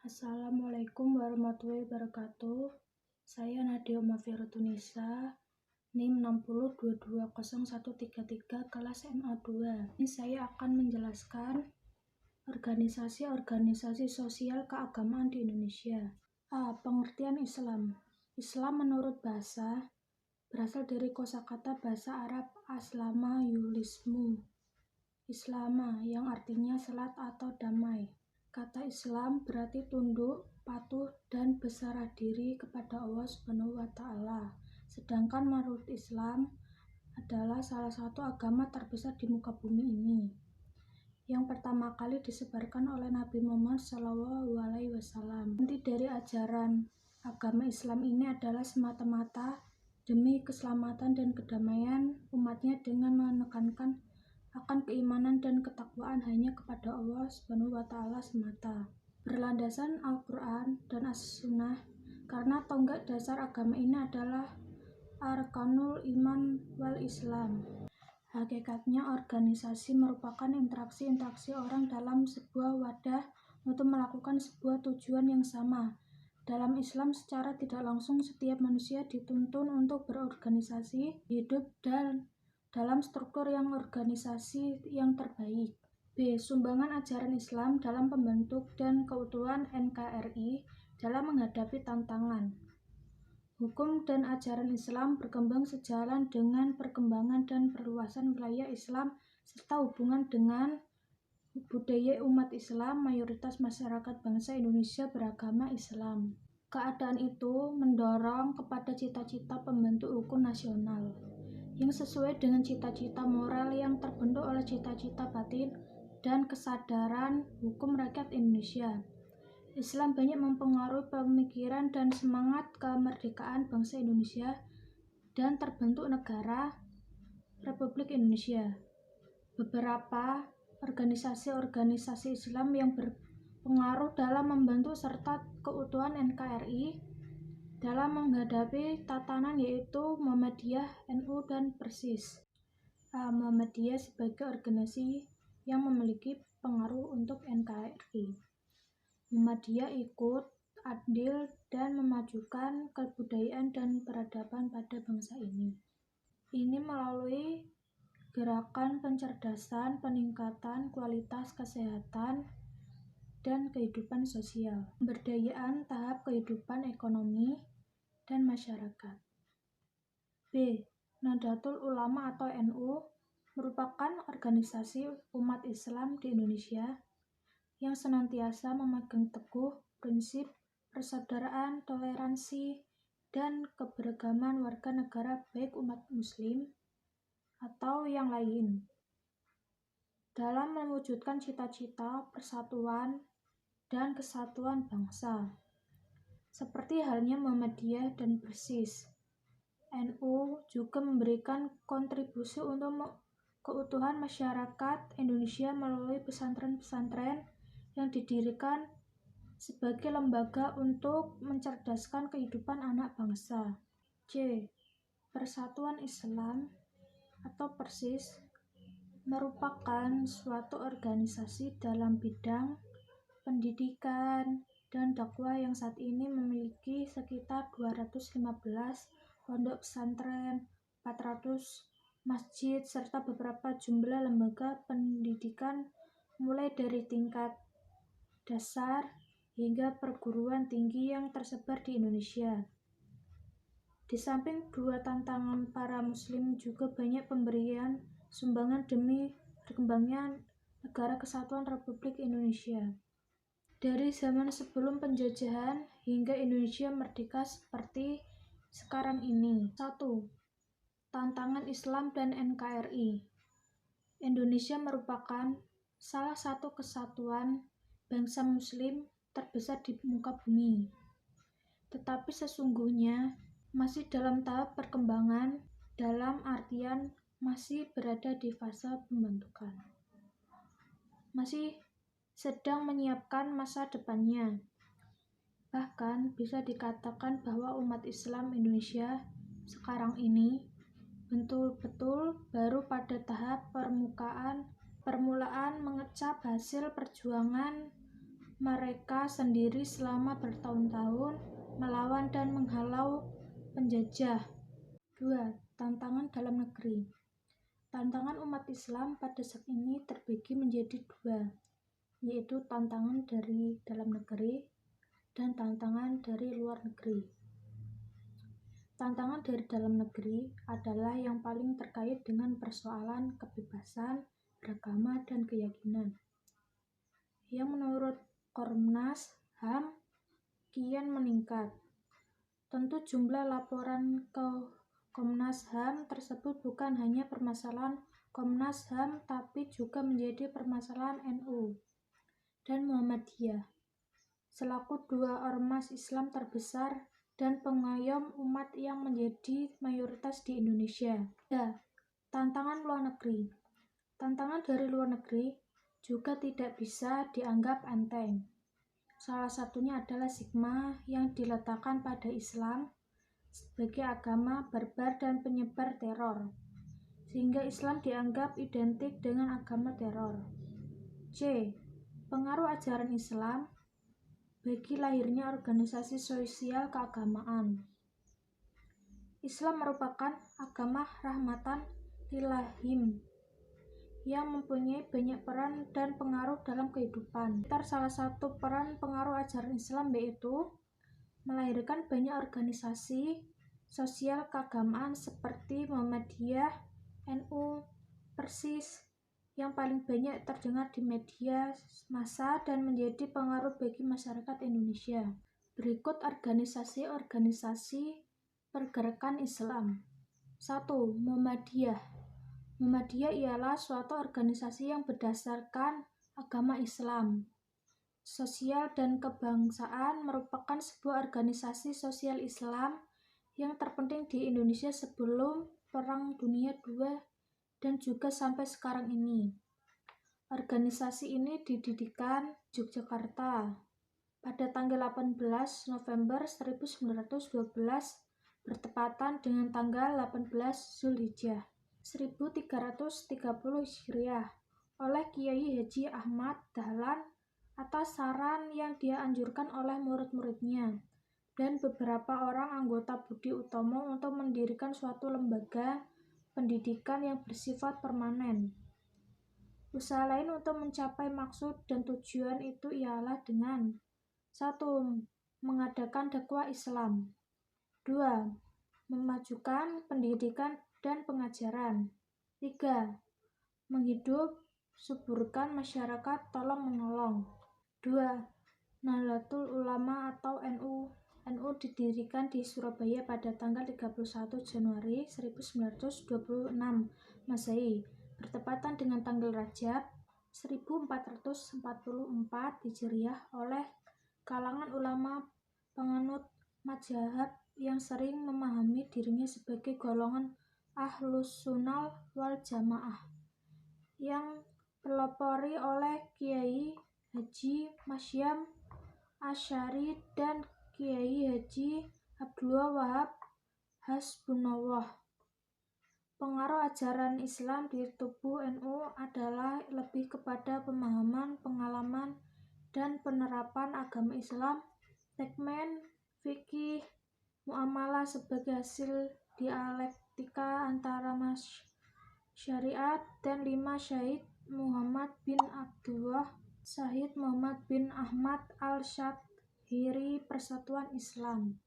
Assalamualaikum warahmatullahi wabarakatuh. Saya Nadia Mafirotunisa, NIM 60220133 kelas MA2. Ini saya akan menjelaskan organisasi-organisasi sosial keagamaan di Indonesia. Pengertian Islam. Islam menurut bahasa berasal dari kosakata bahasa Arab aslama yulismu, Islama, yang artinya selat atau damai. Kata Islam berarti tunduk, patuh, dan berserah diri kepada Allah SWT. Sedangkan menurut Islam adalah salah satu agama terbesar di muka bumi ini, yang pertama kali disebarkan oleh Nabi Muhammad SAW. Inti dari ajaran agama Islam ini adalah semata-mata demi keselamatan dan kedamaian umatnya dengan menekankan akan keimanan dan ketakwaan hanya kepada Allah SWT semata, berlandasan Al-Quran dan As-Sunnah, karena tonggak dasar agama ini adalah Arkanul Iman wal Islam. Hakikatnya organisasi merupakan interaksi orang dalam sebuah wadah untuk melakukan sebuah tujuan yang sama. Dalam Islam secara tidak langsung setiap manusia dituntun untuk berorganisasi, hidup dan dalam struktur yang organisasi yang terbaik. B. Sumbangan ajaran Islam dalam pembentuk dan keutuhan NKRI dalam menghadapi tantangan. Hukum dan ajaran Islam berkembang sejalan dengan perkembangan dan perluasan wilayah Islam serta hubungan dengan budaya umat Islam. Mayoritas masyarakat bangsa Indonesia beragama Islam. Keadaan itu mendorong kepada cita-cita pembentuk hukum nasional yang sesuai dengan cita-cita moral yang terbentuk oleh cita-cita batin dan kesadaran hukum rakyat Indonesia. Islam banyak mempengaruhi pemikiran dan semangat kemerdekaan bangsa Indonesia dan terbentuk negara Republik Indonesia. Beberapa organisasi-organisasi Islam yang berpengaruh dalam membentuk serta keutuhan NKRI dalam menghadapi tatanan yaitu Muhammadiyah, NU, dan Persis. Muhammadiyah sebagai organisasi yang memiliki pengaruh untuk NKRI. Muhammadiyah ikut adil dan memajukan kebudayaan dan peradaban pada bangsa ini. Ini melalui gerakan pencerdasan, peningkatan kualitas kesehatan dan kehidupan sosial, pemberdayaan tahap kehidupan ekonomi dan masyarakat. B. Nahdlatul Ulama atau NU merupakan organisasi umat Islam di Indonesia yang senantiasa memegang teguh prinsip persaudaraan, toleransi, dan keberagaman warga negara baik umat muslim atau yang lain dalam mewujudkan cita-cita persatuan dan kesatuan bangsa. Seperti halnya Muhammadiyah dan Persis, NU juga memberikan kontribusi untuk keutuhan masyarakat Indonesia melalui pesantren-pesantren yang didirikan sebagai lembaga untuk mencerdaskan kehidupan anak bangsa. C. Persatuan Islam atau Persis merupakan suatu organisasi dalam bidang pendidikan dan dakwah yang saat ini memiliki sekitar 215 pondok pesantren, 400 masjid, serta beberapa jumlah lembaga pendidikan mulai dari tingkat dasar hingga perguruan tinggi yang tersebar di Indonesia. Di samping dua tantangan para muslim juga banyak pemberian sumbangan demi berkembangnya negara kesatuan Republik Indonesia. Dari zaman sebelum penjajahan hingga Indonesia merdeka seperti sekarang ini. 1. Tantangan Islam dan NKRI. Indonesia merupakan salah satu kesatuan bangsa muslim terbesar di muka bumi, tetapi sesungguhnya masih dalam tahap perkembangan, dalam artian masih berada di fase pembentukan, masih sedang menyiapkan masa depannya. Bahkan bisa dikatakan bahwa umat Islam Indonesia sekarang ini betul-betul baru pada tahap permulaan mengecap hasil perjuangan mereka sendiri selama bertahun-tahun melawan dan menghalau penjajah. 2. Tantangan dalam negeri. Tantangan umat Islam pada saat ini terbagi menjadi dua, yaitu tantangan dari dalam negeri dan tantangan dari luar negeri. Tantangan dari dalam negeri adalah yang paling terkait dengan persoalan kebebasan beragama dan keyakinan, yang menurut Komnas HAM kian meningkat. Tentu jumlah laporan ke Komnas HAM tersebut bukan hanya permasalahan Komnas HAM, tapi juga menjadi permasalahan NU dan Muhammadiyah selaku dua ormas Islam terbesar dan pengayom umat yang menjadi mayoritas di Indonesia. Ya, tantangan luar negeri. Tantangan dari luar negeri juga tidak bisa dianggap enteng. Salah satunya adalah stigma yang diletakkan pada Islam sebagai agama barbar dan penyebar teror, sehingga Islam dianggap identik dengan agama teror. C. Pengaruh ajaran Islam bagi lahirnya organisasi sosial keagamaan. Islam merupakan agama rahmatan lil alamin yang mempunyai banyak peran dan pengaruh dalam kehidupan. Salah satu peran pengaruh ajaran Islam yaitu melahirkan banyak organisasi sosial keagamaan seperti Muhammadiyah, NU, Persis, yang paling banyak terdengar di media massa dan menjadi pengaruh bagi masyarakat Indonesia. Berikut organisasi-organisasi pergerakan Islam. 1. Muhammadiyah. Muhammadiyah ialah suatu organisasi yang berdasarkan agama Islam. Sosial dan kebangsaan merupakan sebuah organisasi sosial Islam yang terpenting di Indonesia sebelum Perang Dunia II dan juga sampai sekarang ini. Organisasi ini didirikan Yogyakarta pada tanggal 18 November 1912 bertepatan dengan tanggal 18 Zulhijjah 1330 Hijriah oleh Kiai Haji Ahmad Dahlan atas saran yang dia anjurkan oleh murid-muridnya dan beberapa orang anggota Budi Utomo untuk mendirikan suatu lembaga pendidikan yang bersifat permanen. Usaha lain untuk mencapai maksud dan tujuan itu ialah dengan 1. Mengadakan dakwah Islam. 2. Memajukan pendidikan dan pengajaran. 3. Menghidup suburkan masyarakat tolong-menolong. 2. Nahdlatul Ulama atau NU. NU didirikan di Surabaya pada tanggal 31 Januari 1926 Masehi, bertepatan dengan tanggal Rajab 1444 Hijriah oleh kalangan ulama penganut mazhab yang sering memahami dirinya sebagai golongan Ahlus Sunnah wal Jamaah, yang pelopori oleh Kiai Haji Masyam Asy'ari dan Kiai Haji Abdullah Wahab Hasbunallah. Pengaruh ajaran Islam di tubuh NU adalah lebih kepada pemahaman, pengalaman, dan penerapan agama Islam, segmen fikih, muamalah sebagai hasil dialektika antara syariat dan 5 Syahid Muhammad bin Abdullah Syahid Muhammad bin Ahmad al-Syadhiri Persatuan Islam.